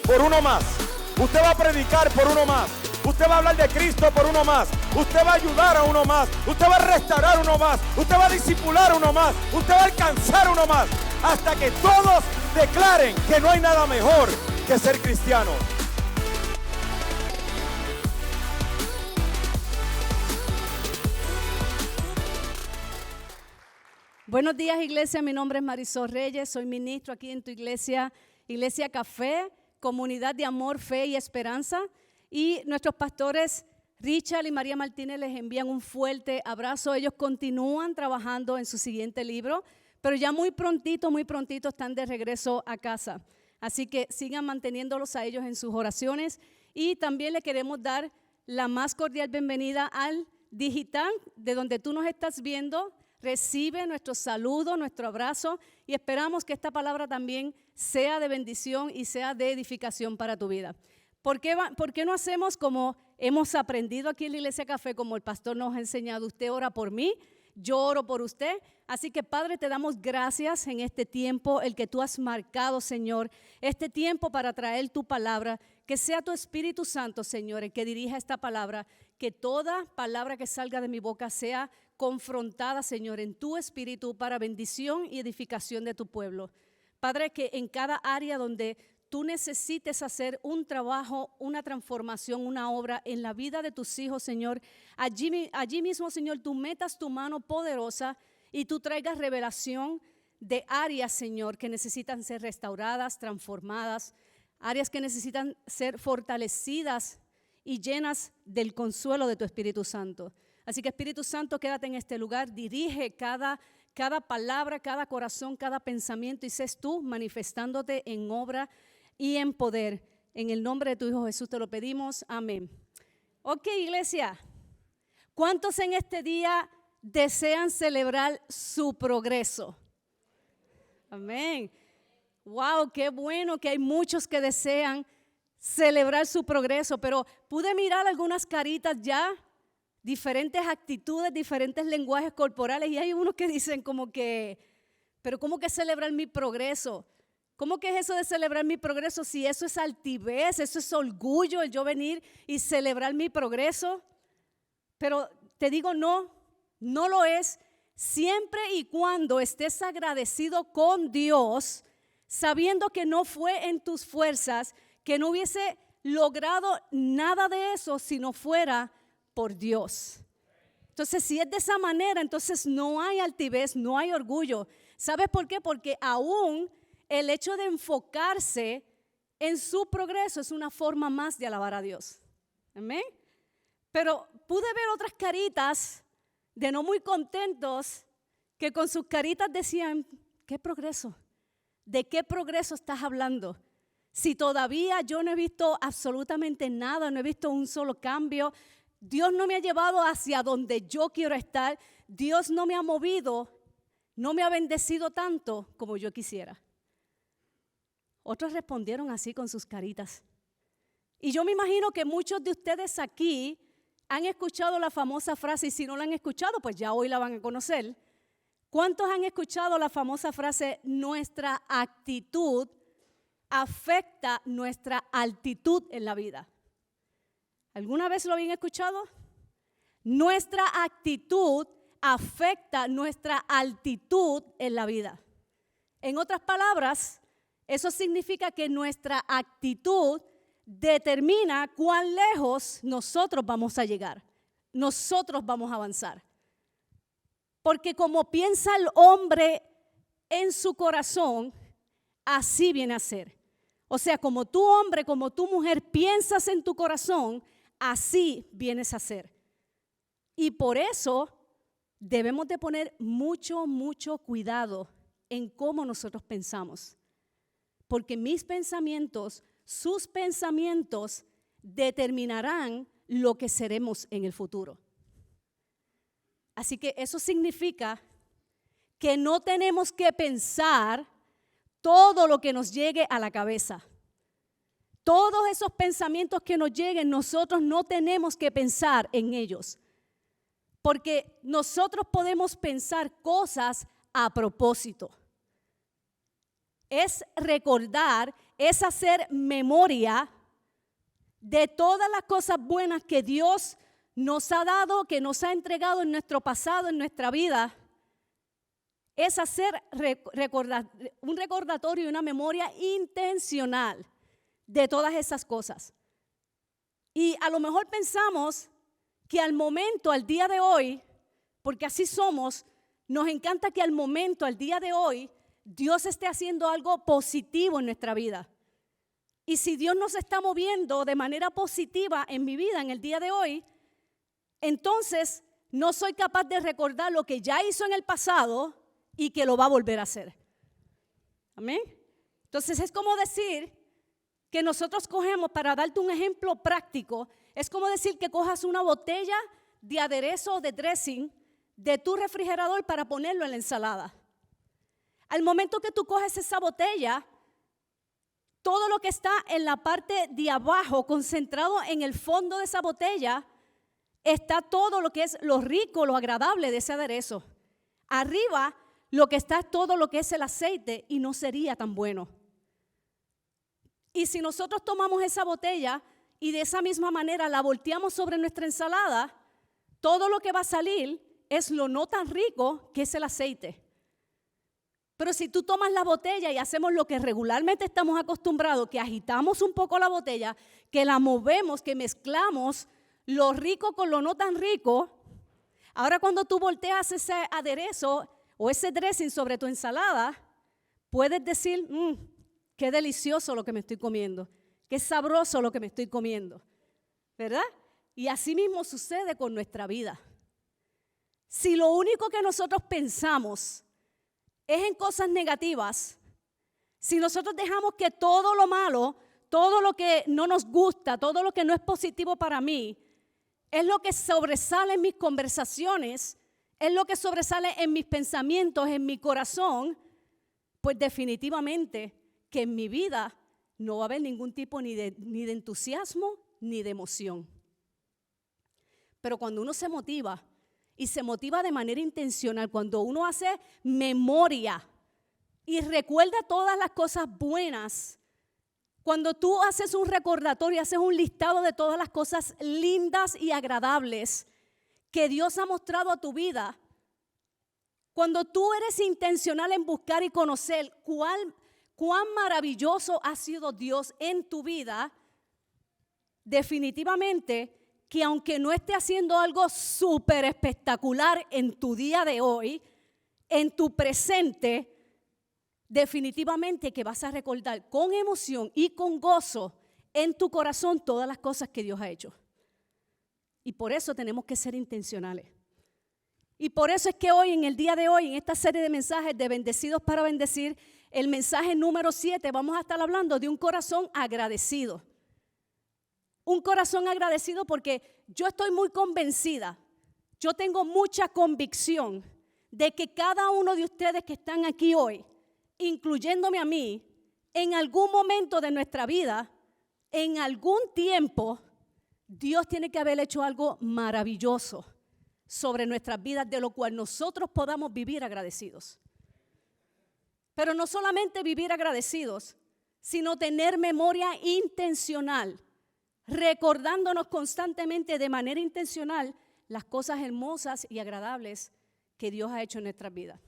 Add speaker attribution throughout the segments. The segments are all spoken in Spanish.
Speaker 1: por uno más. Usted va a predicar por uno más. Usted va a hablar de Cristo por uno más. Usted va a ayudar a uno más. Usted va a restaurar uno más. Usted va a discipular uno más. Usted va a alcanzar uno más. Hasta que todos declaren que no hay nada mejor que ser cristiano.
Speaker 2: Buenos días, iglesia. Mi nombre es Marisol Reyes. Soy ministro aquí en tu iglesia, Iglesia Café, comunidad de amor, fe y esperanza. Y nuestros pastores Richard y María Martínez les envían un fuerte abrazo. Ellos continúan trabajando en su siguiente libro, pero ya muy prontito están de regreso a casa. Así que sigan manteniéndolos a ellos en sus oraciones. Y también le queremos dar la más cordial bienvenida al digital, de donde tú nos estás viendo. Recibe nuestro saludo, nuestro abrazo y esperamos que esta palabra también sea de bendición y sea de edificación para tu vida. ¿Por qué no hacemos como hemos aprendido aquí en la Iglesia Café, como el pastor nos ha enseñado? Usted ora por mí, yo oro por usted. Así que, Padre, te damos gracias en este tiempo, el que tú has marcado, Señor, este tiempo para traer tu palabra. Que sea tu Espíritu Santo, Señor, el que dirija esta palabra. Que toda palabra que salga de mi boca sea confrontada, Señor, en tu Espíritu para bendición y edificación de tu pueblo. Padre, que en cada área donde tú necesites hacer un trabajo, una transformación, una obra en la vida de tus hijos, Señor, allí mismo, Señor, tú metas tu mano poderosa y tú traigas revelación de áreas, Señor, que necesitan ser restauradas, transformadas, áreas que necesitan ser fortalecidas y llenas del consuelo de tu Espíritu Santo. Así que, Espíritu Santo, quédate en este lugar, dirige cada palabra, cada corazón, cada pensamiento y seas tú manifestándote en obra y en poder. En el nombre de tu Hijo Jesús te lo pedimos, amén. Ok, iglesia, ¿cuántos en este día desean celebrar su progreso? Amén. Wow, qué bueno que hay muchos que desean celebrar su progreso, pero pude mirar algunas caritas ya, diferentes actitudes, diferentes lenguajes corporales, y hay unos que dicen como que, pero ¿cómo que celebrar mi progreso? ¿Cómo que es eso de celebrar mi progreso? Si eso es altivez, eso es orgullo, el yo venir y celebrar mi progreso. Pero te digo, no lo es, siempre y cuando estés agradecido con Dios, sabiendo que no fue en tus fuerzas, que no hubiese logrado nada de eso si no fuera por Dios. Entonces, si es de esa manera, entonces no hay altivez, no hay orgullo. ¿Sabes por qué? Porque aún el hecho de enfocarse en su progreso es una forma más de alabar a Dios. Amén. Pero pude ver otras caritas de no muy contentos que con sus caritas decían, ¿qué progreso? ¿De qué progreso estás hablando? Si todavía yo no he visto absolutamente nada, no he visto un solo cambio, Dios no me ha llevado hacia donde yo quiero estar, Dios no me ha movido, no me ha bendecido tanto como yo quisiera. Otros respondieron así con sus caritas. Y yo me imagino que muchos de ustedes aquí han escuchado la famosa frase, y si no la han escuchado, pues ya hoy la van a conocer. ¿Cuántos han escuchado la famosa frase, nuestra actitud afecta nuestra altitud en la vida? ¿Alguna vez lo habían escuchado? Nuestra actitud afecta nuestra altitud en la vida. En otras palabras, eso significa que nuestra actitud determina cuán lejos nosotros vamos a llegar. Nosotros vamos a avanzar. Porque como piensa el hombre en su corazón, así viene a ser. O sea, como tú hombre, como tú mujer piensas en tu corazón, así vienes a ser. Y por eso debemos de poner mucho cuidado en cómo nosotros pensamos. Porque mis pensamientos, sus pensamientos determinarán lo que seremos en el futuro. Así que eso significa que no tenemos que pensar todo lo que nos llegue a la cabeza. Todos esos pensamientos que nos lleguen, nosotros no tenemos que pensar en ellos. Porque nosotros podemos pensar cosas a propósito. Es recordar es hacer memoria de todas las cosas buenas que Dios nos ha dado, que nos ha entregado en nuestro pasado, en nuestra vida. Es hacer un recordatorio y una memoria intencional de todas esas cosas. Y a lo mejor pensamos que al momento, al día de hoy, porque así somos, nos encanta que al momento, al día de hoy, Dios esté haciendo algo positivo en nuestra vida. Y si Dios nos está moviendo de manera positiva en mi vida en el día de hoy, entonces no soy capaz de recordar lo que ya hizo en el pasado y que lo va a volver a hacer. Amén. Entonces es como decir que nosotros cogemos, para darte un ejemplo práctico, es como decir que cojas una botella de aderezo o de dressing de tu refrigerador para ponerlo en la ensalada. Al momento que tú coges esa botella, todo lo que está en la parte de abajo, concentrado en el fondo de esa botella, está todo lo que es lo rico, lo agradable de ese aderezo. Arriba, lo que está es todo lo que es el aceite y no sería tan bueno. Y si nosotros tomamos esa botella y de esa misma manera la volteamos sobre nuestra ensalada, todo lo que va a salir es lo no tan rico que es el aceite. Pero si tú tomas la botella y hacemos lo que regularmente estamos acostumbrados, que agitamos un poco la botella, que la movemos, que mezclamos lo rico con lo no tan rico, ahora cuando tú volteas ese aderezo o ese dressing sobre tu ensalada, puedes decir, qué delicioso lo que me estoy comiendo, qué sabroso lo que me estoy comiendo, ¿verdad? Y así mismo sucede con nuestra vida. Si lo único que nosotros pensamos es en cosas negativas, si nosotros dejamos que todo lo malo, todo lo que no nos gusta, todo lo que no es positivo para mí, es lo que sobresale en mis conversaciones, es lo que sobresale en mis pensamientos, en mi corazón, pues definitivamente que en mi vida no va a haber ningún tipo ni de entusiasmo ni de emoción. Pero cuando uno se motiva, y se motiva de manera intencional, cuando uno hace memoria y recuerda todas las cosas buenas, cuando tú haces un recordatorio, haces un listado de todas las cosas lindas y agradables que Dios ha mostrado a tu vida, cuando tú eres intencional en buscar y conocer cuán maravilloso ha sido Dios en tu vida, definitivamente que aunque no esté haciendo algo súper espectacular en tu día de hoy, en tu presente, definitivamente que vas a recordar con emoción y con gozo en tu corazón todas las cosas que Dios ha hecho. Y por eso tenemos que ser intencionales. Y por eso es que hoy, en el día de hoy, en esta serie de mensajes de Bendecidos para Bendecir, el mensaje número 7, vamos a estar hablando de un corazón agradecido. Un corazón agradecido porque yo estoy muy convencida, yo tengo mucha convicción de que cada uno de ustedes que están aquí hoy, incluyéndome a mí, en algún momento de nuestra vida, en algún tiempo, Dios tiene que haber hecho algo maravilloso sobre nuestras vidas, de lo cual nosotros podamos vivir agradecidos. Pero no solamente vivir agradecidos, sino tener memoria intencional, recordándonos constantemente de manera intencional las cosas hermosas y agradables que Dios ha hecho en nuestras vidas.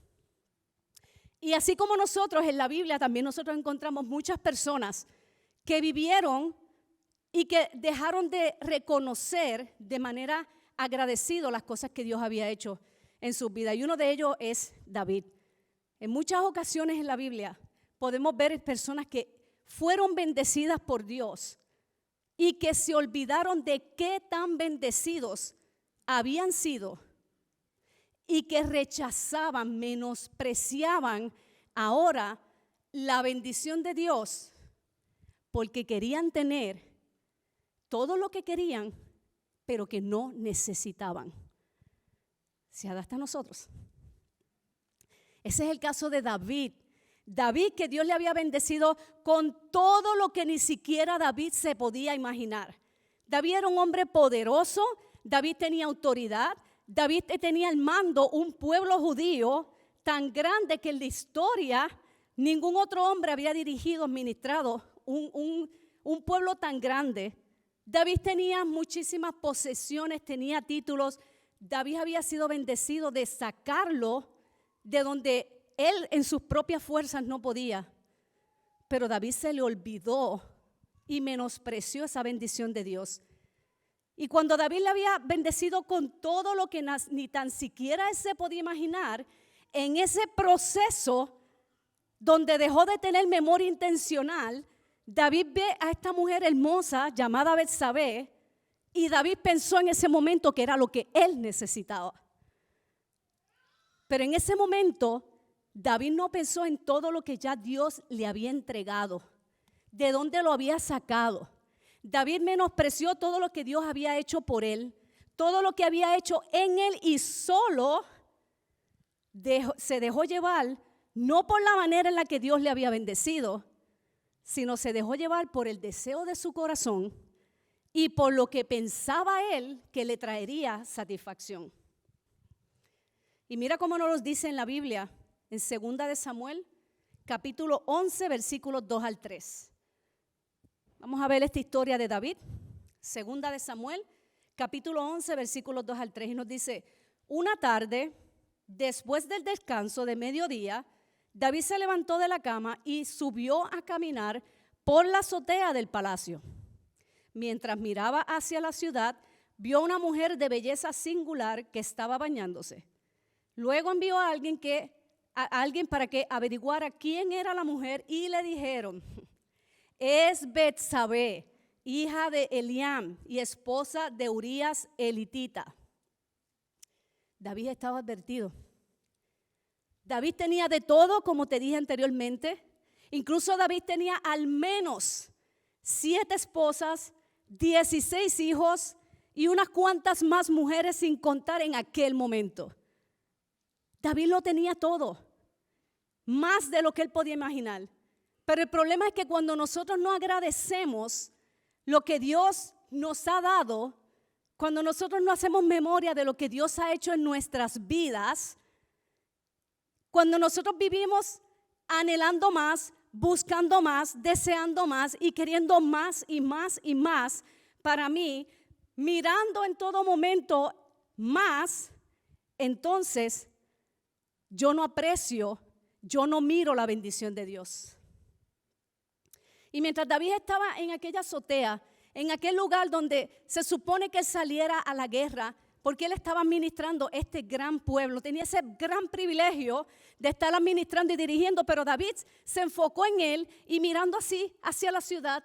Speaker 2: Y así como nosotros en la Biblia, también nosotros encontramos muchas personas que vivieron y que dejaron de reconocer de manera agradecida las cosas que Dios había hecho en sus vidas. Y uno de ellos es David. En muchas ocasiones en la Biblia podemos ver personas que fueron bendecidas por Dios y que se olvidaron de qué tan bendecidos habían sido y que rechazaban, menospreciaban ahora la bendición de Dios porque querían tener todo lo que querían, pero que no necesitaban. Se adapta a nosotros. Ese es el caso de David. David, que Dios le había bendecido con todo lo que ni siquiera David se podía imaginar. David era un hombre poderoso, David tenía autoridad, David tenía al mando un pueblo judío tan grande que en la historia ningún otro hombre había dirigido, administrado un pueblo tan grande. David tenía muchísimas posesiones, tenía títulos. David había sido bendecido de sacarlo de donde él en sus propias fuerzas no podía. Pero David se le olvidó y menospreció esa bendición de Dios. Y cuando David le había bendecido con todo lo que ni tan siquiera él se podía imaginar, en ese proceso donde dejó de tener memoria intencional, David ve a esta mujer hermosa llamada Betsabé, y David pensó en ese momento que era lo que él necesitaba. Pero en ese momento, David no pensó en todo lo que ya Dios le había entregado, de dónde lo había sacado. David menospreció todo lo que Dios había hecho por él, todo lo que había hecho en él, y solo se dejó llevar, no por la manera en la que Dios le había bendecido, sino se dejó llevar por el deseo de su corazón y por lo que pensaba él que le traería satisfacción. Y mira cómo nos lo dice en la Biblia, en 2 de Samuel, capítulo 11, versículos 2 al 3. Vamos a ver esta historia de David. 2 de Samuel, capítulo 11, versículos 2 al 3. Y nos dice: una tarde, después del descanso de mediodía, David se levantó de la cama y subió a caminar por la azotea del palacio. Mientras miraba hacia la ciudad, vio una mujer de belleza singular que estaba bañándose. Luego envió a alguien para que averiguara quién era la mujer, y le dijeron: es Betsabé, hija de Eliam y esposa de Urías elitita. David estaba advertido. David tenía de todo, como te dije anteriormente. Incluso David tenía al menos 7 esposas, 16 hijos y unas cuantas más mujeres, sin contar en aquel momento. David lo tenía todo, más de lo que él podía imaginar. Pero el problema es que cuando nosotros no agradecemos lo que Dios nos ha dado, cuando nosotros no hacemos memoria de lo que Dios ha hecho en nuestras vidas, cuando nosotros vivimos anhelando más, buscando más, deseando más y queriendo más y más y más para mí, mirando en todo momento más, entonces yo no aprecio, yo no miro la bendición de Dios. Y mientras David estaba en aquella azotea, en aquel lugar donde se supone que él saliera a la guerra, porque él estaba administrando este gran pueblo, tenía ese gran privilegio de estar administrando y dirigiendo, pero David se enfocó en él y mirando así hacia la ciudad,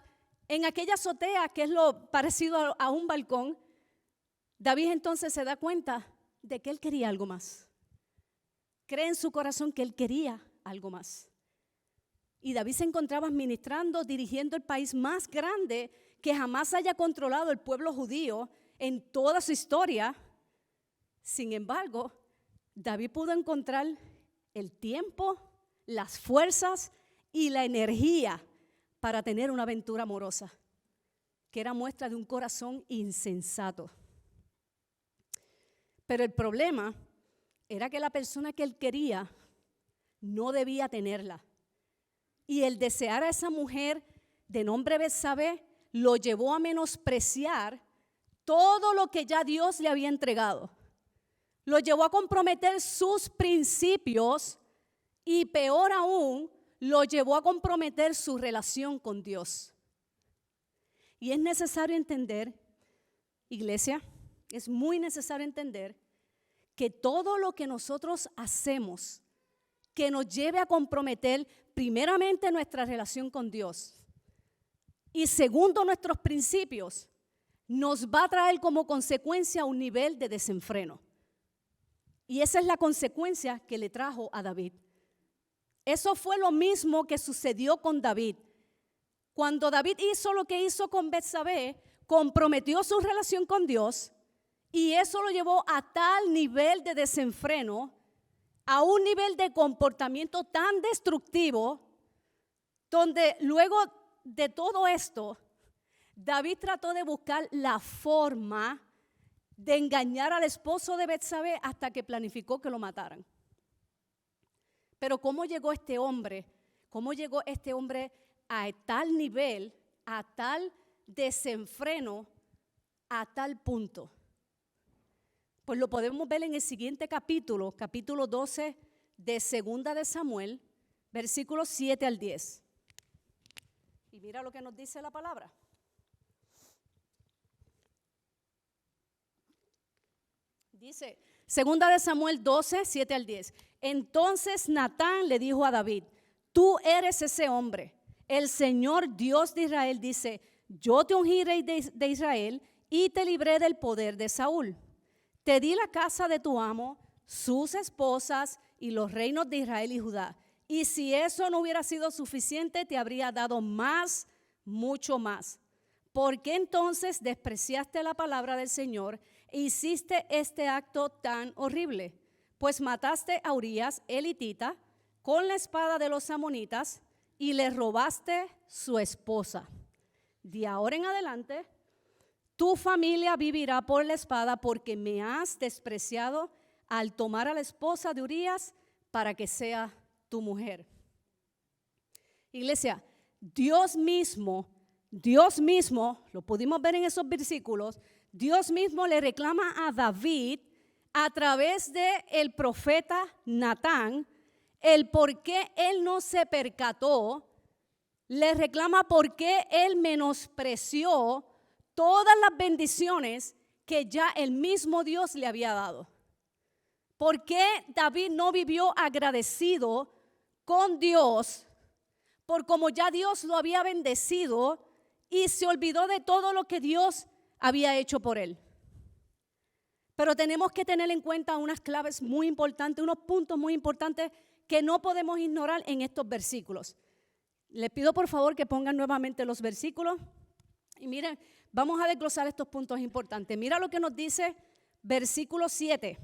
Speaker 2: en aquella azotea que es lo parecido a un balcón. David entonces se da cuenta de que él quería algo más. Cree en su corazón que él quería algo más. Y David se encontraba administrando, dirigiendo el país más grande que jamás haya controlado el pueblo judío en toda su historia. Sin embargo, David pudo encontrar el tiempo, las fuerzas y la energía para tener una aventura amorosa, que era muestra de un corazón insensato. Pero el problema era que la persona que él quería no debía tenerla. Y el desear a esa mujer de nombre Betsabé lo llevó a menospreciar todo lo que ya Dios le había entregado. Lo llevó a comprometer sus principios y, peor aún, lo llevó a comprometer su relación con Dios. Y es necesario entender, iglesia, es muy necesario entender que todo lo que nosotros hacemos que nos lleve a comprometer primeramente nuestra relación con Dios y segundo nuestros principios, nos va a traer como consecuencia un nivel de desenfreno. Y esa es la consecuencia que le trajo a David. Eso fue lo mismo que sucedió con David. Cuando David hizo lo que hizo con Betsabé, comprometió su relación con Dios, y eso lo llevó a tal nivel de desenfreno, a un nivel de comportamiento tan destructivo, donde luego de todo esto, David trató de buscar la forma de engañar al esposo de Betsabé hasta que planificó que lo mataran. Pero ¿cómo llegó este hombre? ¿Cómo llegó este hombre a tal nivel, a tal desenfreno, a tal punto. Pues lo podemos ver en el siguiente capítulo, capítulo 12 de Segunda de Samuel, versículos 7 al 10. Y mira lo que nos dice la palabra. Dice, Segunda de Samuel 12, 7 al 10. Entonces Natán le dijo a David, tú eres ese hombre. El Señor Dios de Israel dice, yo te ungí rey de Israel y te libré del poder de Saúl. Te di la casa de tu amo, sus esposas y los reinos de Israel y Judá. Y si eso no hubiera sido suficiente, te habría dado más, mucho más. ¿Por qué entonces despreciaste la palabra del Señor e hiciste este acto tan horrible? Pues mataste a Urías, el hitita, con la espada de los amonitas y le robaste su esposa. De ahora en adelante, tu familia vivirá por la espada porque me has despreciado al tomar a la esposa de Urías para que sea tu mujer. Iglesia, Dios mismo, lo pudimos ver en esos versículos, Dios mismo le reclama a David a través del profeta Natán el por qué él no se percató, le reclama por qué él menospreció todas las bendiciones que ya el mismo Dios le había dado. ¿Por qué David no vivió agradecido con Dios por como ya Dios lo había bendecido y se olvidó de todo lo que Dios había hecho por él? Pero tenemos que tener en cuenta unas claves muy importantes, unos puntos muy importantes que no podemos ignorar en estos versículos. Les pido por favor que pongan nuevamente los versículos y miren, vamos a desglosar estos puntos importantes. Mira lo que nos dice versículo 7.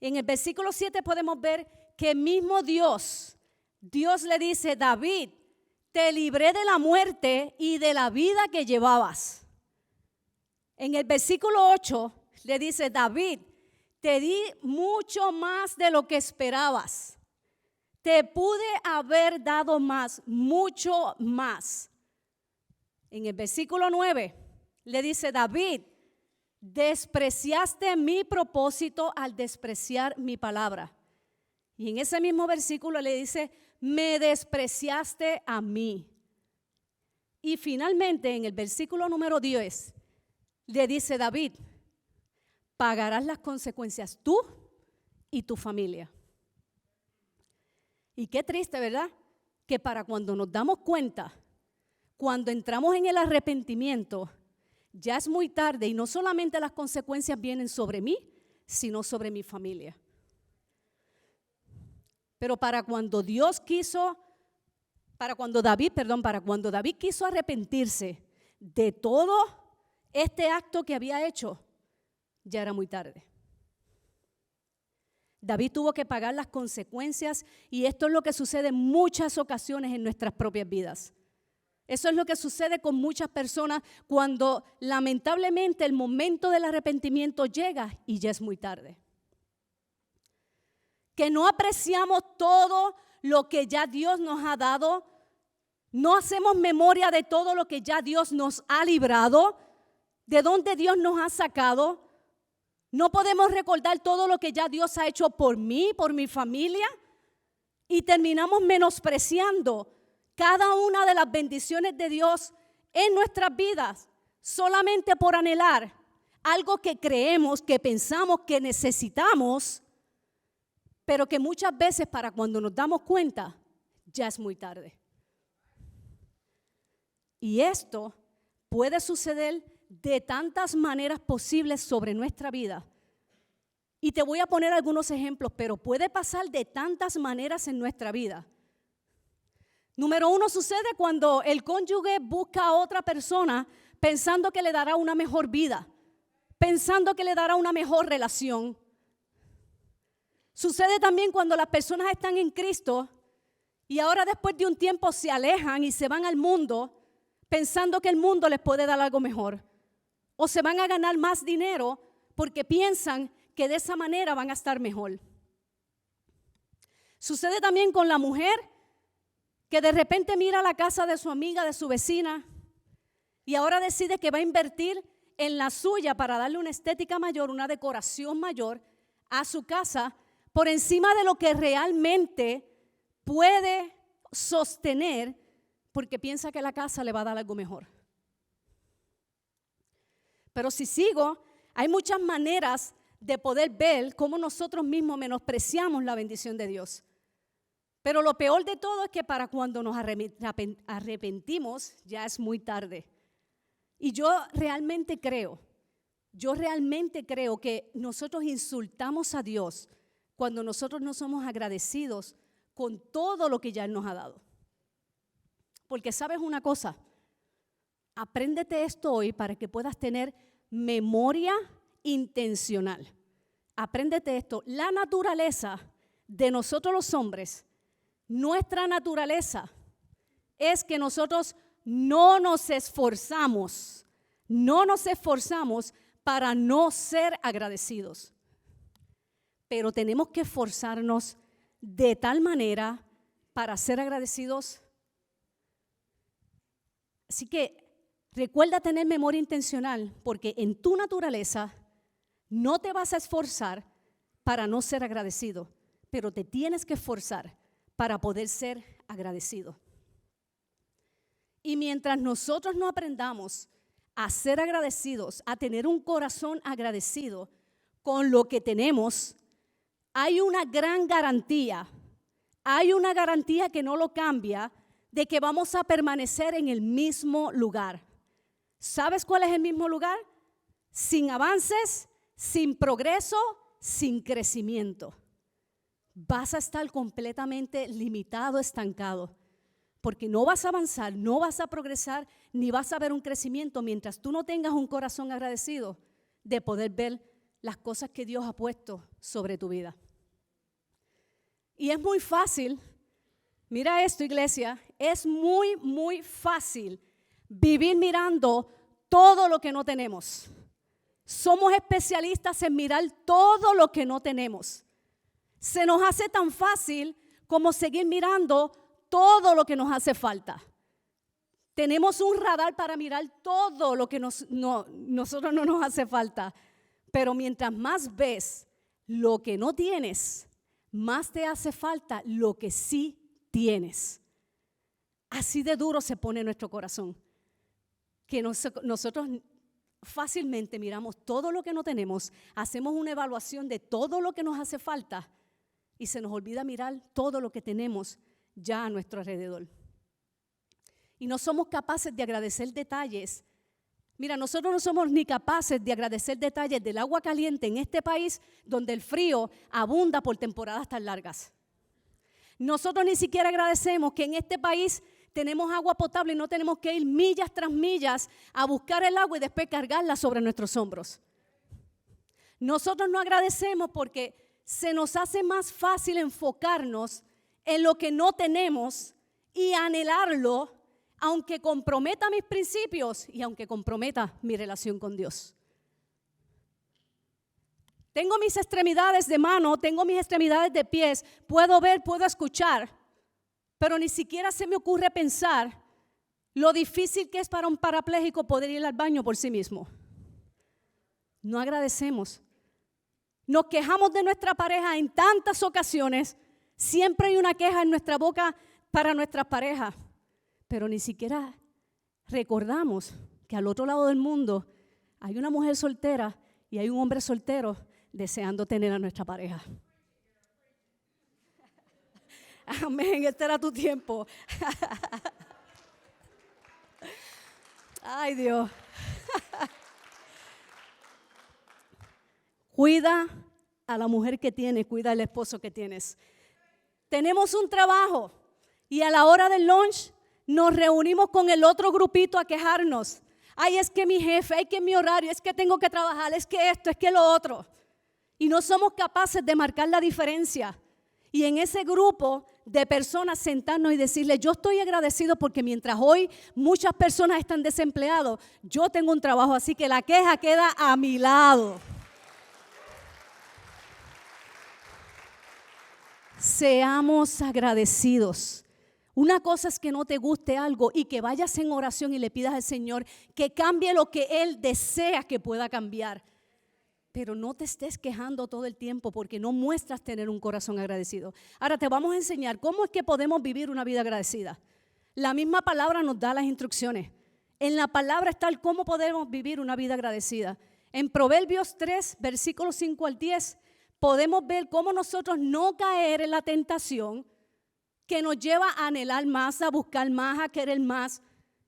Speaker 2: En el versículo 7 podemos ver que mismo Dios le dice, David, te libré de la muerte y de la vida que llevabas. En el versículo 8 le dice, David, te di mucho más de lo que esperabas. Te pude haber dado más, mucho más. En el versículo 9 le dice, David, despreciaste mi propósito al despreciar mi palabra. Y en ese mismo versículo le dice, me despreciaste a mí. Y finalmente en el versículo número 10 le dice, David, pagarás las consecuencias tú y tu familia. Y qué triste, ¿verdad? Que para cuando nos damos cuenta, cuando entramos en el arrepentimiento, ya es muy tarde y no solamente las consecuencias vienen sobre mí, sino sobre mi familia. Pero para cuando David quiso arrepentirse de todo este acto que había hecho, ya era muy tarde. David tuvo que pagar las consecuencias y esto es lo que sucede en muchas ocasiones en nuestras propias vidas. Eso es lo que sucede con muchas personas cuando lamentablemente el momento del arrepentimiento llega y ya es muy tarde. Que no apreciamos todo lo que ya Dios nos ha dado, no hacemos memoria de todo lo que ya Dios nos ha librado, de dónde Dios nos ha sacado. No podemos recordar todo lo que ya Dios ha hecho por mí, por mi familia, y terminamos menospreciando cada una de las bendiciones de Dios en nuestras vidas solamente por anhelar algo que creemos, que pensamos que necesitamos, pero que muchas veces para cuando nos damos cuenta ya es muy tarde. Y esto puede suceder de tantas maneras posibles sobre nuestra vida. Y te voy a poner algunos ejemplos, pero puede pasar de tantas maneras en nuestra vida. Número 1, sucede cuando el cónyuge busca a otra persona pensando que le dará una mejor vida, pensando que le dará una mejor relación. Sucede también cuando las personas están en Cristo y ahora después de un tiempo se alejan y se van al mundo pensando que el mundo les puede dar algo mejor. O se van a ganar más dinero porque piensan que de esa manera van a estar mejor. Sucede también con la mujer que de repente mira la casa de su amiga, de su vecina, y ahora decide que va a invertir en la suya para darle una estética mayor, una decoración mayor a su casa, por encima de lo que realmente puede sostener, porque piensa que la casa le va a dar algo mejor. Pero si sigo, hay muchas maneras de poder ver cómo nosotros mismos menospreciamos la bendición de Dios. Pero lo peor de todo es que para cuando nos arrepentimos ya es muy tarde. Y yo realmente creo que nosotros insultamos a Dios cuando nosotros no somos agradecidos con todo lo que ya Él nos ha dado. Porque sabes una cosa, apréndete esto hoy para que puedas tener memoria intencional. Apréndete esto, la naturaleza de nosotros los hombres, nuestra naturaleza es que nosotros no nos esforzamos para no ser agradecidos. Pero tenemos que esforzarnos de tal manera para ser agradecidos. Así que recuerda tener memoria intencional, porque en tu naturaleza no te vas a esforzar para no ser agradecido, pero te tienes que esforzar para poder ser agradecido. Y mientras nosotros no aprendamos a ser agradecidos, a tener un corazón agradecido con lo que tenemos, hay una gran garantía que no lo cambia, de que vamos a permanecer en el mismo lugar. ¿Sabes cuál es el mismo lugar? Sin avances, sin progreso, sin crecimiento. Vas a estar completamente limitado, estancado, porque no vas a avanzar, no vas a progresar, ni vas a ver un crecimiento mientras tú no tengas un corazón agradecido de poder ver las cosas que Dios ha puesto sobre tu vida. Y es muy fácil, mira esto, iglesia, es muy fácil vivir mirando todo lo que no tenemos. Somos especialistas en mirar todo lo que no tenemos. Se nos hace tan fácil como seguir mirando todo lo que nos hace falta. Tenemos un radar para mirar todo lo que nosotros no nos hace falta. Pero mientras más ves lo que no tienes, más te hace falta lo que sí tienes. Así de duro se pone nuestro corazón, que nosotros fácilmente miramos todo lo que no tenemos, hacemos una evaluación de todo lo que nos hace falta y se nos olvida mirar todo lo que tenemos ya a nuestro alrededor. Y no somos capaces de agradecer detalles. Mira, nosotros no somos ni capaces de agradecer detalles del agua caliente en este país donde el frío abunda por temporadas tan largas. Nosotros ni siquiera agradecemos que en este país tenemos agua potable y no tenemos que ir millas tras millas a buscar el agua y después cargarla sobre nuestros hombros. Nosotros no agradecemos porque se nos hace más fácil enfocarnos en lo que no tenemos y anhelarlo, aunque comprometa mis principios y aunque comprometa mi relación con Dios. Tengo mis extremidades de mano, tengo mis extremidades de pies, puedo ver, puedo escuchar, pero ni siquiera se me ocurre pensar lo difícil que es para un parapléjico poder ir al baño por sí mismo. No agradecemos. Nos quejamos de nuestra pareja en tantas ocasiones, siempre hay una queja en nuestra boca para nuestras parejas, pero ni siquiera recordamos que al otro lado del mundo hay una mujer soltera y hay un hombre soltero deseando tener a nuestra pareja. Amén, este era tu tiempo. Ay, Dios. Cuida a la mujer que tienes, cuida al esposo que tienes. Tenemos un trabajo y a la hora del lunch nos reunimos con el otro grupito a quejarnos. Ay, es que mi jefe, ay, que mi horario, es que tengo que trabajar, es que esto, es que lo otro. Y no somos capaces de marcar la diferencia. Y en ese grupo de personas sentarnos y decirle, yo estoy agradecido porque mientras hoy muchas personas están desempleados, yo tengo un trabajo, así que la queja queda a mi lado. Seamos agradecidos. Una cosa es que no te guste algo y que vayas en oración y le pidas al Señor que cambie lo que Él desea que pueda cambiar. Pero no te estés quejando todo el tiempo porque no muestras tener un corazón agradecido. Ahora te vamos a enseñar cómo es que podemos vivir una vida agradecida. La misma palabra nos da las instrucciones. En la palabra está el cómo podemos vivir una vida agradecida. En Proverbios 3, versículos 5 al 10, podemos ver cómo nosotros no caer en la tentación que nos lleva a anhelar más, a buscar más, a querer más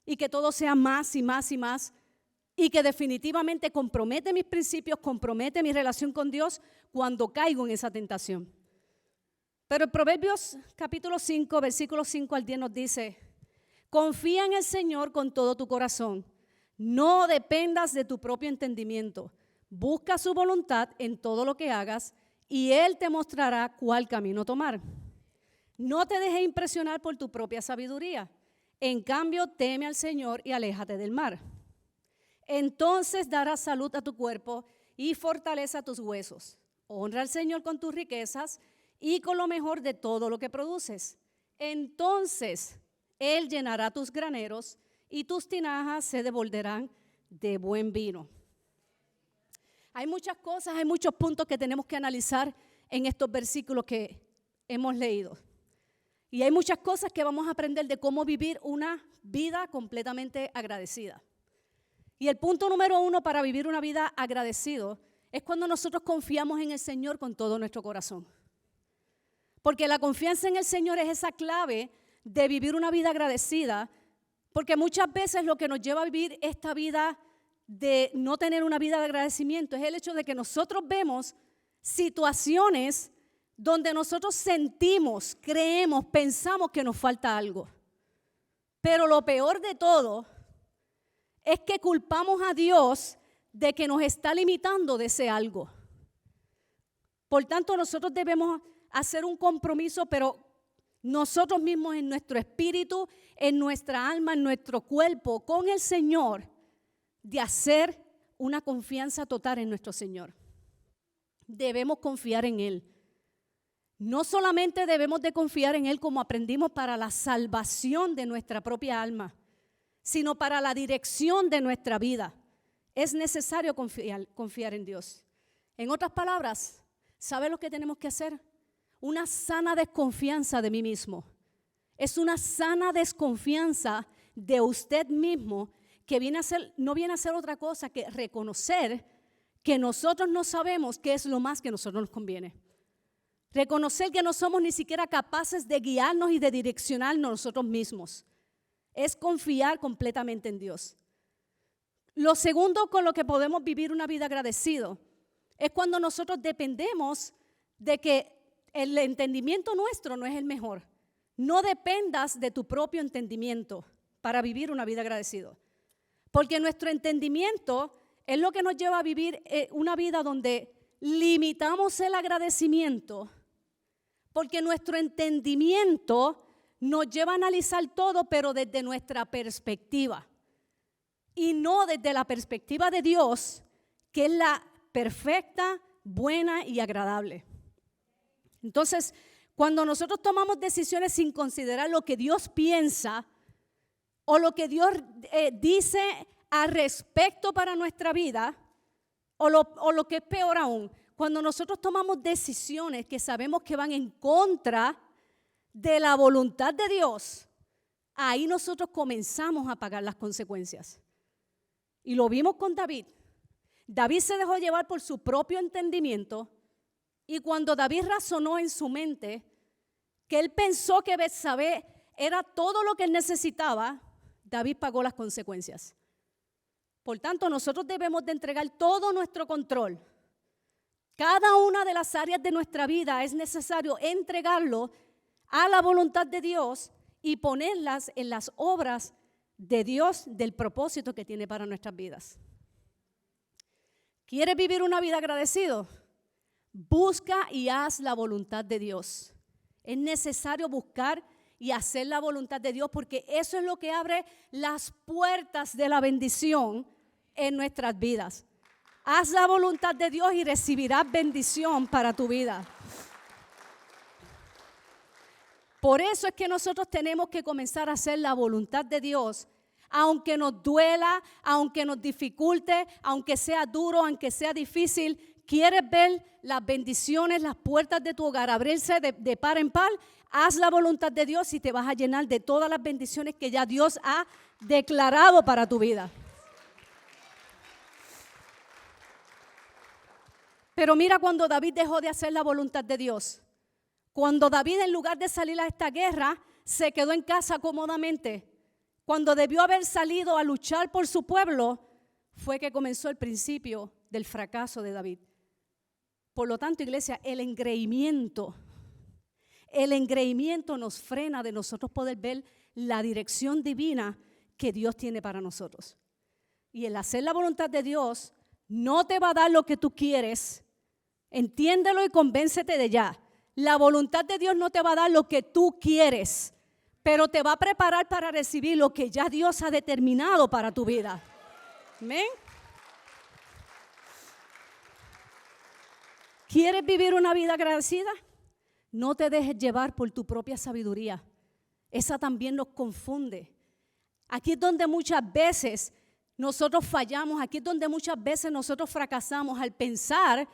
Speaker 2: y que todo sea más y más y más y que definitivamente compromete mis principios, compromete mi relación con Dios cuando caigo en esa tentación. Pero en Proverbios capítulo 5, versículos 5 al 10 nos dice: confía en el Señor con todo tu corazón, no dependas de tu propio entendimiento, busca su voluntad en todo lo que hagas y Él te mostrará cuál camino tomar. No te dejes impresionar por tu propia sabiduría. En cambio, teme al Señor y aléjate del mal. Entonces darás salud a tu cuerpo y fortaleza a tus huesos. Honra al Señor con tus riquezas y con lo mejor de todo lo que produces. Entonces Él llenará tus graneros y tus tinajas se desbordarán de buen vino. Hay muchas cosas, hay muchos puntos que tenemos que analizar en estos versículos que hemos leído. Y hay muchas cosas que vamos a aprender de cómo vivir una vida completamente agradecida. Y el punto número 1 para vivir una vida agradecido es cuando nosotros confiamos en el Señor con todo nuestro corazón. Porque la confianza en el Señor es esa clave de vivir una vida agradecida, porque muchas veces lo que nos lleva a vivir esta vida de no tener una vida de agradecimiento es el hecho de que nosotros vemos situaciones donde nosotros sentimos, creemos, pensamos que nos falta algo. Pero lo peor de todo es que culpamos a Dios de que nos está limitando de ese algo. Por tanto, nosotros debemos hacer un compromiso, pero nosotros mismos en nuestro espíritu, en nuestra alma, en nuestro cuerpo, con el Señor, de hacer una confianza total en nuestro Señor. Debemos confiar en Él. No solamente debemos de confiar en Él como aprendimos para la salvación de nuestra propia alma, sino para la dirección de nuestra vida. Es necesario confiar en Dios. En otras palabras, ¿sabe lo que tenemos que hacer? Una sana desconfianza de mí mismo. Es una sana desconfianza de usted mismo que no viene a ser otra cosa que reconocer que nosotros no sabemos qué es lo más que a nosotros nos conviene. Reconocer que no somos ni siquiera capaces de guiarnos y de direccionarnos nosotros mismos. Es confiar completamente en Dios. Lo segundo con lo que podemos vivir una vida agradecido es cuando nosotros dependemos de que el entendimiento nuestro no es el mejor. No dependas de tu propio entendimiento para vivir una vida agradecida. Porque nuestro entendimiento es lo que nos lleva a vivir una vida donde limitamos el agradecimiento. Porque nuestro entendimiento nos lleva a analizar todo, pero desde nuestra perspectiva. Y no desde la perspectiva de Dios, que es la perfecta, buena y agradable. Entonces, cuando nosotros tomamos decisiones sin considerar lo que Dios piensa o lo que Dios dice al respecto para nuestra vida, o lo que es peor aún, cuando nosotros tomamos decisiones que sabemos que van en contra de la voluntad de Dios, ahí nosotros comenzamos a pagar las consecuencias. Y lo vimos con David. David se dejó llevar por su propio entendimiento y cuando David razonó en su mente que él pensó que Betsabé era todo lo que él necesitaba, David pagó las consecuencias. Por tanto, nosotros debemos de entregar todo nuestro control. Cada una de las áreas de nuestra vida es necesario entregarlo a la voluntad de Dios y ponerlas en las obras de Dios, del propósito que tiene para nuestras vidas. ¿Quieres vivir una vida agradecido? Busca y haz la voluntad de Dios. Es necesario buscar y hacer la voluntad de Dios porque eso es lo que abre las puertas de la bendición en nuestras vidas. Haz la voluntad de Dios y recibirás bendición para tu vida. Por eso es que nosotros tenemos que comenzar a hacer la voluntad de Dios, aunque nos duela, aunque nos dificulte, aunque sea duro, aunque sea difícil. ¿Quieres ver las bendiciones, las puertas de tu hogar abrirse de par en par? Haz la voluntad de Dios y te vas a llenar de todas las bendiciones que ya Dios ha declarado para tu vida. Pero mira cuando David dejó de hacer la voluntad de Dios. Cuando David, en lugar de salir a esta guerra, se quedó en casa cómodamente. Cuando debió haber salido a luchar por su pueblo, fue que comenzó el principio del fracaso de David. Por lo tanto, iglesia, el engreimiento nos frena de nosotros poder ver la dirección divina que Dios tiene para nosotros. Y el hacer la voluntad de Dios no te va a dar lo que tú quieres. Entiéndelo y convéncete de ya. La voluntad de Dios no te va a dar lo que tú quieres, pero te va a preparar para recibir lo que ya Dios ha determinado para tu vida. ¿Amén? ¿Quieres vivir una vida agradecida? No te dejes llevar por tu propia sabiduría. Esa también nos confunde. Aquí es donde muchas veces nosotros fallamos, aquí es donde muchas veces nosotros fracasamos al pensar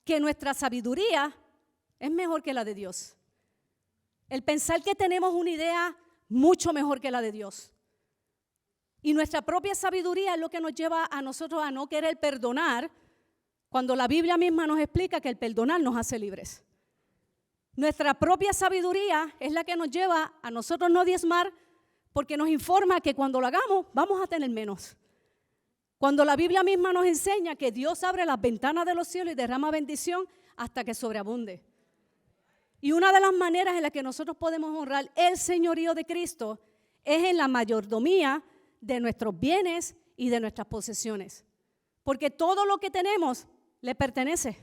Speaker 2: que nuestra sabiduría es mejor que la de Dios. El pensar que tenemos una idea mucho mejor que la de Dios. Y nuestra propia sabiduría es lo que nos lleva a nosotros a no querer perdonar, cuando la Biblia misma nos explica que el perdonar nos hace libres. Nuestra propia sabiduría es la que nos lleva a nosotros no diezmar, porque nos informa que cuando lo hagamos vamos a tener menos. Cuando la Biblia misma nos enseña que Dios abre las ventanas de los cielos y derrama bendición hasta que sobreabunde. Y una de las maneras en las que nosotros podemos honrar el señorío de Cristo es en la mayordomía de nuestros bienes y de nuestras posesiones. Porque todo lo que tenemos le pertenece.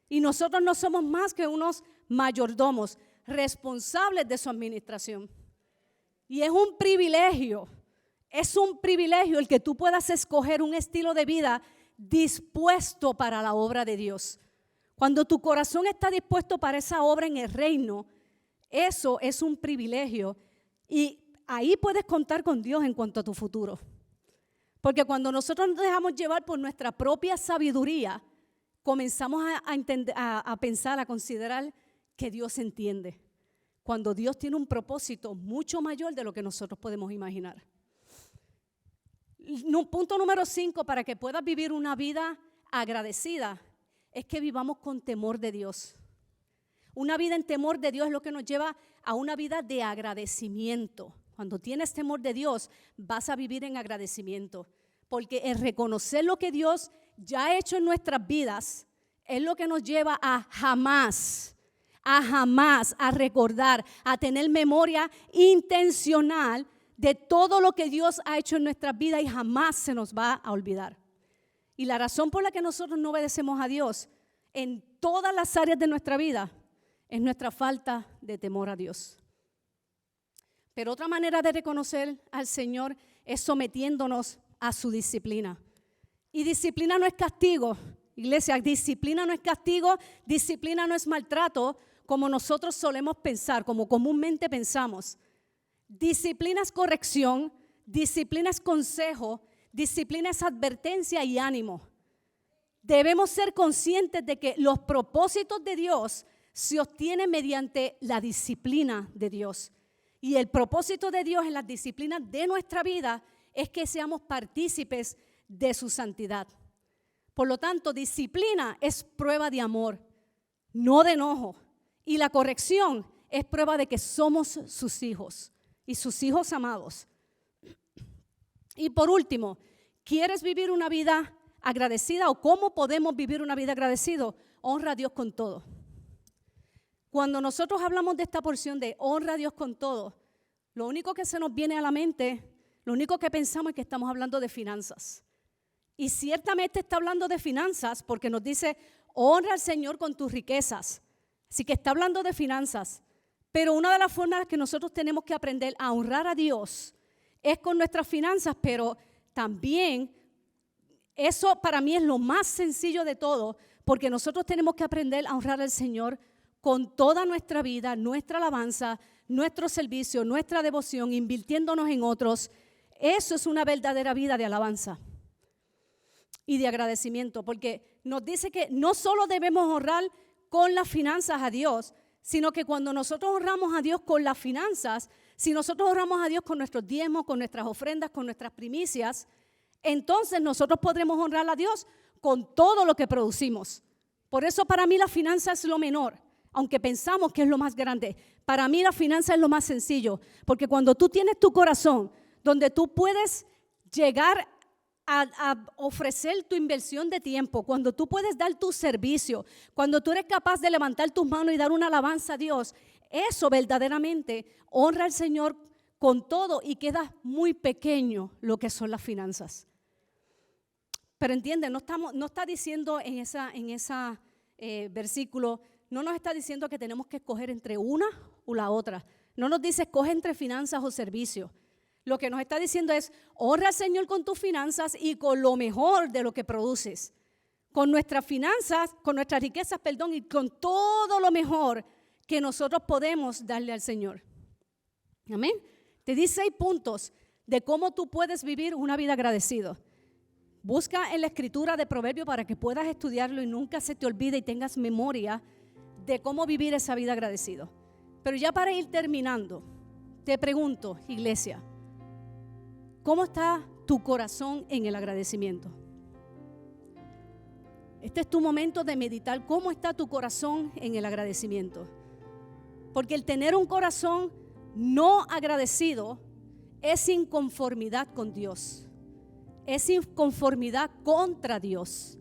Speaker 2: Y nosotros no somos más que unos mayordomos responsables de su administración. Y es un privilegio el que tú puedas escoger un estilo de vida dispuesto para la obra de Dios. Cuando tu corazón está dispuesto para esa obra en el reino, eso es un privilegio. Y ahí puedes contar con Dios en cuanto a tu futuro. Porque cuando nosotros nos dejamos llevar por nuestra propia sabiduría, comenzamos a pensar, a considerar que Dios entiende. Cuando Dios tiene un propósito mucho mayor de lo que nosotros podemos imaginar. Punto número 5, para que puedas vivir una vida agradecida, es que vivamos con temor de Dios. Una vida en temor de Dios es lo que nos lleva a una vida de agradecimiento. Cuando tienes temor de Dios, vas a vivir en agradecimiento. Porque el reconocer lo que Dios ya ha hecho en nuestras vidas es lo que nos lleva a jamás, a recordar, a tener memoria intencional de todo lo que Dios ha hecho en nuestras vidas y jamás se nos va a olvidar. Y la razón por la que nosotros no obedecemos a Dios en todas las áreas de nuestra vida es nuestra falta de temor a Dios. Pero otra manera de reconocer al Señor es sometiéndonos a su disciplina. Y disciplina no es castigo, iglesia, disciplina no es castigo, disciplina no es maltrato, como nosotros solemos pensar, como comúnmente pensamos. Disciplina es corrección, disciplina es consejo, disciplina es advertencia y ánimo. Debemos ser conscientes de que los propósitos de Dios se obtienen mediante la disciplina de Dios. Y el propósito de Dios en las disciplinas de nuestra vida es que seamos partícipes de su santidad. Por lo tanto, disciplina es prueba de amor, no de enojo. Y la corrección es prueba de que somos sus hijos y sus hijos amados. Y por último, ¿quieres vivir una vida agradecida o cómo podemos vivir una vida agradecida? Honra a Dios con todo. Cuando nosotros hablamos de esta porción de honra a Dios con todo, lo único que se nos viene a la mente, lo único que pensamos es que estamos hablando de finanzas. Y ciertamente está hablando de finanzas porque nos dice, honra al Señor con tus riquezas. Así que está hablando de finanzas. Pero una de las formas que nosotros tenemos que aprender a honrar a Dios es con nuestras finanzas, pero también eso para mí es lo más sencillo de todo, porque nosotros tenemos que aprender a honrar al Señor con toda nuestra vida, nuestra alabanza, nuestro servicio, nuestra devoción, invirtiéndonos en otros, eso es una verdadera vida de alabanza y de agradecimiento, porque nos dice que no solo debemos honrar con las finanzas a Dios, sino que cuando nosotros honramos a Dios con las finanzas, si nosotros honramos a Dios con nuestros diezmos, con nuestras ofrendas, con nuestras primicias, entonces nosotros podremos honrar a Dios con todo lo que producimos. Por eso para mí la finanza es lo menor, aunque pensamos que es lo más grande. Para mí la finanza es lo más sencillo, porque cuando tú tienes tu corazón, donde tú puedes llegar a ofrecer tu inversión de tiempo, cuando tú puedes dar tu servicio, cuando tú eres capaz de levantar tus manos y dar una alabanza a Dios, eso verdaderamente honra al Señor con todo y queda muy pequeño lo que son las finanzas. Pero entiende, no está diciendo en ese versículo, no nos está diciendo que tenemos que escoger entre una o la otra. No nos dice escoge entre finanzas o servicio. Lo que nos está diciendo es honra al Señor con tus finanzas y con lo mejor de lo que produces. Con nuestras finanzas, con nuestras riquezas, y con todo lo mejor que nosotros podemos darle al Señor. Amén. Te di 6 puntos de cómo tú puedes vivir una vida agradecida. Busca en la escritura de Proverbios para que puedas estudiarlo y nunca se te olvide y tengas memoria de cómo vivir esa vida agradecida. Pero ya para ir terminando, te pregunto, iglesia, ¿cómo está tu corazón en el agradecimiento? Este es tu momento de meditar. ¿Cómo está tu corazón en el agradecimiento? Porque el tener un corazón no agradecido es inconformidad con Dios. Es inconformidad contra Dios.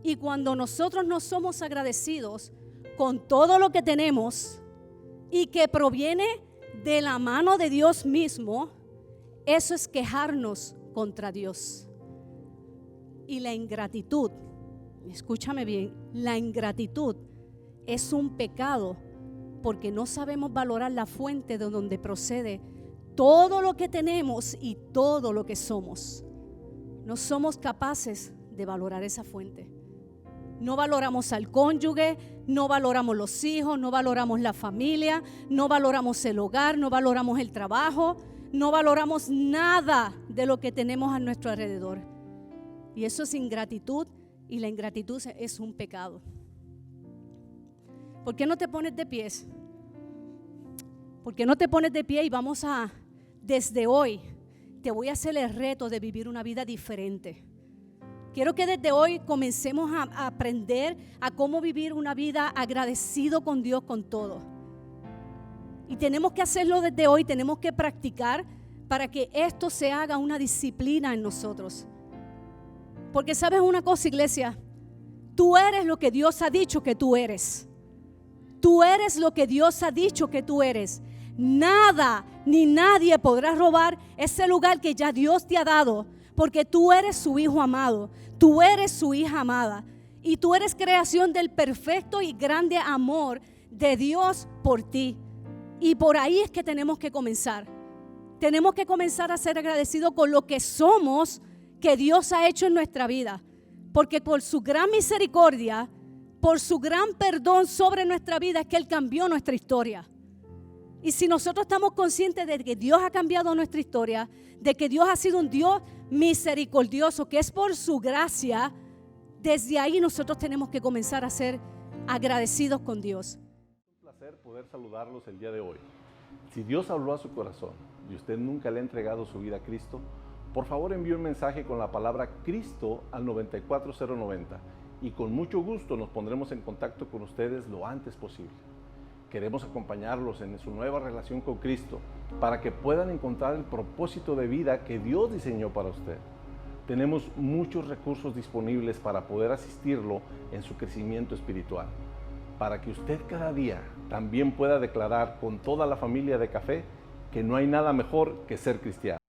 Speaker 2: Y cuando nosotros no somos agradecidos con todo lo que tenemos y que proviene de la mano de Dios mismo, eso es quejarnos contra Dios. Y la ingratitud, escúchame bien, la ingratitud es un pecado porque no sabemos valorar la fuente de donde procede todo lo que tenemos y todo lo que somos. No somos capaces de valorar esa fuente. No valoramos al cónyuge, no valoramos los hijos, no valoramos la familia, no valoramos el hogar, no valoramos el trabajo, no valoramos nada de lo que tenemos a nuestro alrededor. Y eso es ingratitud, y la ingratitud es un pecado. ¿Por qué no te pones de pies? ¿Por qué no te pones de pie y vamos a, desde hoy, te voy a hacer el reto de vivir una vida diferente? Quiero que desde hoy comencemos a aprender a cómo vivir una vida agradecido con Dios con todo. Y tenemos que hacerlo desde hoy, tenemos que practicar para que esto se haga una disciplina en nosotros. Porque sabes una cosa, iglesia, tú eres lo que Dios ha dicho que tú eres. Tú eres lo que Dios ha dicho que tú eres. Nada ni nadie podrá robar ese lugar que ya Dios te ha dado, porque tú eres su hijo amado, tú eres su hija amada y tú eres creación del perfecto y grande amor de Dios por ti. Y por ahí es que tenemos que comenzar. Tenemos que comenzar a ser agradecidos con lo que somos, que Dios ha hecho en nuestra vida, porque por su gran misericordia, por su gran perdón sobre nuestra vida es que Él cambió nuestra historia. Y si nosotros estamos conscientes de que Dios ha cambiado nuestra historia, de que Dios ha sido un Dios misericordioso, que es por su gracia, desde ahí nosotros tenemos que comenzar a ser agradecidos con Dios.
Speaker 3: Es un placer poder saludarlos el día de hoy. Si Dios habló a su corazón y usted nunca le ha entregado su vida a Cristo, por favor envíe un mensaje con la palabra Cristo al 94090 y con mucho gusto nos pondremos en contacto con ustedes lo antes posible. Queremos acompañarlos en su nueva relación con Cristo para que puedan encontrar el propósito de vida que Dios diseñó para usted. Tenemos muchos recursos disponibles para poder asistirlo en su crecimiento espiritual, para que usted cada día también pueda declarar con toda la familia de Café que no hay nada mejor que ser cristiano.